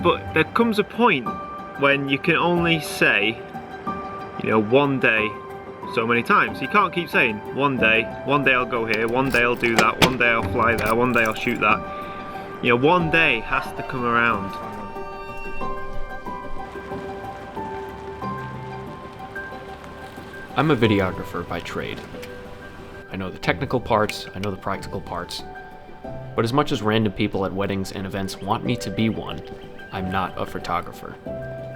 But there comes a point when you can only say, you know, one day so many times. You can't keep saying one day I'll go here, one day I'll do that, one day I'll fly there, one day I'll shoot that. You know, one day has to come around. I'm a videographer by trade. I know the technical parts, I know the practical parts, but as much as random people at weddings and events want me to be one, I'm not a photographer.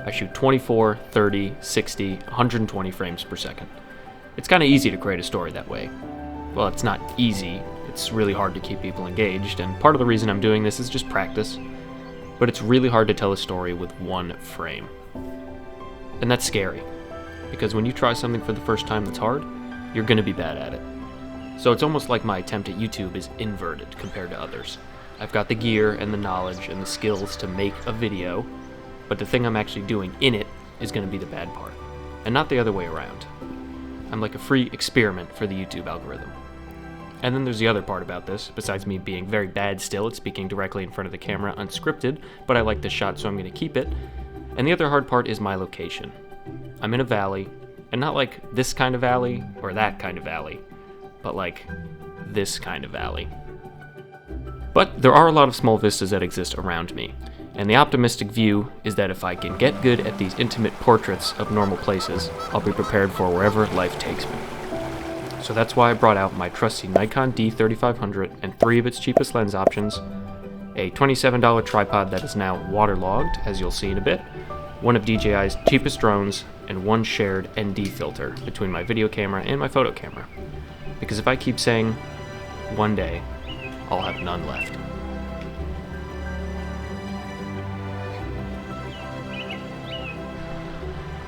I shoot 24, 30, 60, 120 frames per second. It's kind of easy to create a story that way. Well, it's not easy, it's really hard to keep people engaged, and part of the reason I'm doing this is just practice, but it's really hard to tell a story with one frame. And that's scary, because when you try something for the first time that's hard, you're gonna be bad at it. So it's almost like my attempt at YouTube is inverted compared to others. I've got the gear and the knowledge and the skills to make a video, but the thing I'm actually doing in it is gonna be the bad part, and not the other way around. I'm like a free experiment for the YouTube algorithm. And then there's the other part about this, besides me being very bad still at speaking directly in front of the camera unscripted, but I like this shot so I'm gonna keep it. And the other hard part is my location. I'm in a valley, and not like this kind of valley or that kind of valley, but like this kind of valley. But there are a lot of small vistas that exist around me, and the optimistic view is that if I can get good at these intimate portraits of normal places, I'll be prepared for wherever life takes me. So that's why I brought out my trusty Nikon D3500 and 3 of its cheapest lens options, a $27 tripod that is now waterlogged, as you'll see in a bit, one of DJI's cheapest drones, and one shared ND filter between my video camera and my photo camera. Because if I keep saying, one day, I'll have none left.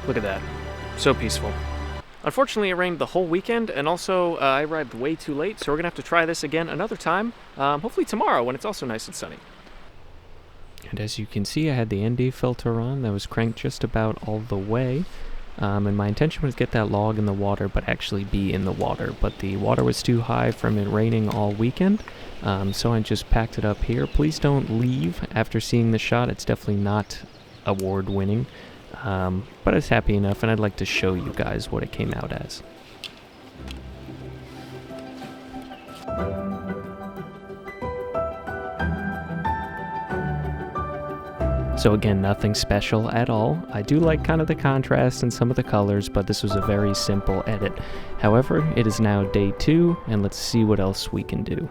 Look at that. So peaceful. Unfortunately, it rained the whole weekend, and also I arrived way too late, so we're gonna have to try this again another time, hopefully tomorrow when it's also nice and sunny. And as you can see, I had the ND filter on that was cranked just about all the way. And my intention was to get that log in the water, but actually be in the water. But the water was too high from it raining all weekend, so I just packed it up here. Please don't leave after seeing the shot. It's definitely not award-winning, but it's happy enough, and I'd like to show you guys what it came out as. So again, nothing special at all. I do like kind of the contrast and some of the colors, but this was a very simple edit. However, it is now day 2, and let's see what else we can do.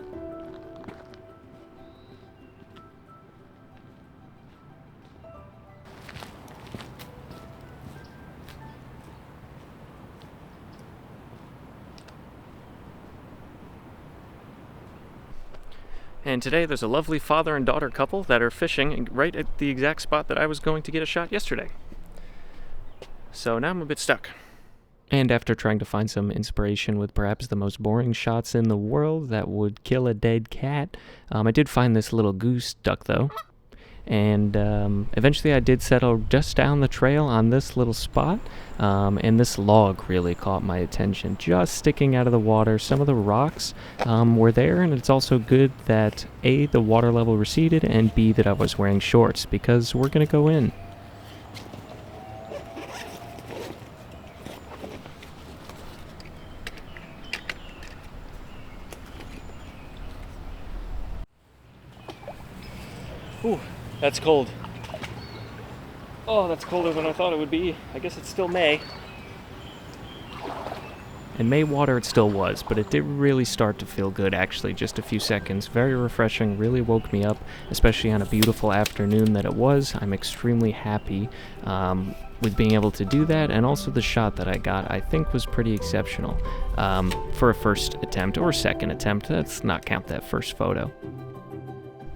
And today there's a lovely father and daughter couple that are fishing right at the exact spot that I was going to get a shot yesterday. So now I'm a bit stuck. And after trying to find some inspiration with perhaps the most boring shots in the world that would kill a dead cat, I did find this little goose duck though. And eventually I did settle just down the trail on this little spot, and this log really caught my attention, just sticking out of the water. Some of the rocks were there, and it's also good that A, the water level receded, and B, that I was wearing shorts, because we're gonna go in. Ooh. That's cold. Oh, that's colder than I thought it would be. I guess it's still May. In May water it still was, but it did really start to feel good actually, just a few seconds. Very refreshing, really woke me up, especially on a beautiful afternoon that it was. I'm extremely happy with being able to do that, and also the shot that I got I think was pretty exceptional for a first attempt, or second attempt. Let's not count that first photo.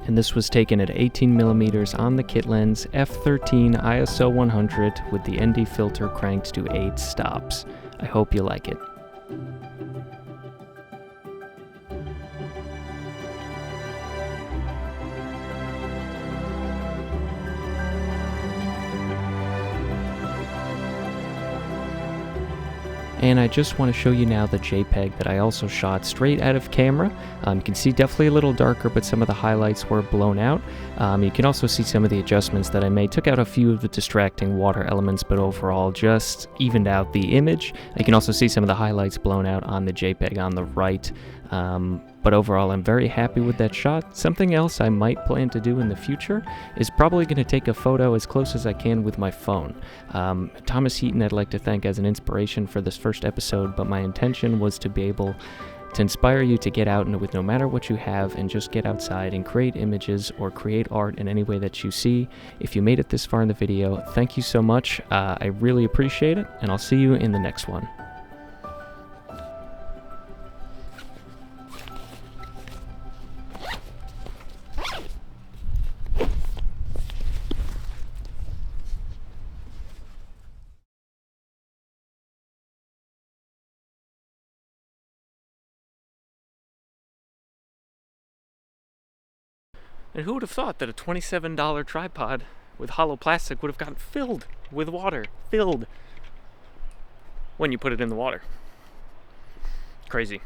And this was taken at 18mm on the kit lens, f13 ISO 100 with the ND filter cranked to 8 stops. I hope you like it. and I just want to show you now the JPEG that I also shot straight out of camera. You can see definitely a little darker, but some of the highlights were blown out. You can also see some of the adjustments that I made. Took out a few of the distracting water elements, but overall just evened out the image. You can also see some of the highlights blown out on the JPEG on the right. But overall, I'm very happy with that shot. Something else I might plan to do in the future is probably going to take a photo as close as I can with my phone. Thomas Heaton I'd like to thank as an inspiration for this first episode, but my intention was to be able to inspire you to get out and with no matter what you have and just get outside and create images or create art in any way that you see. If you made it this far in the video, thank you so much. I really appreciate it, and I'll see you in the next one. And who would have thought that a $27 tripod with hollow plastic would have gotten filled with water? Filled when you put it in the water. Crazy.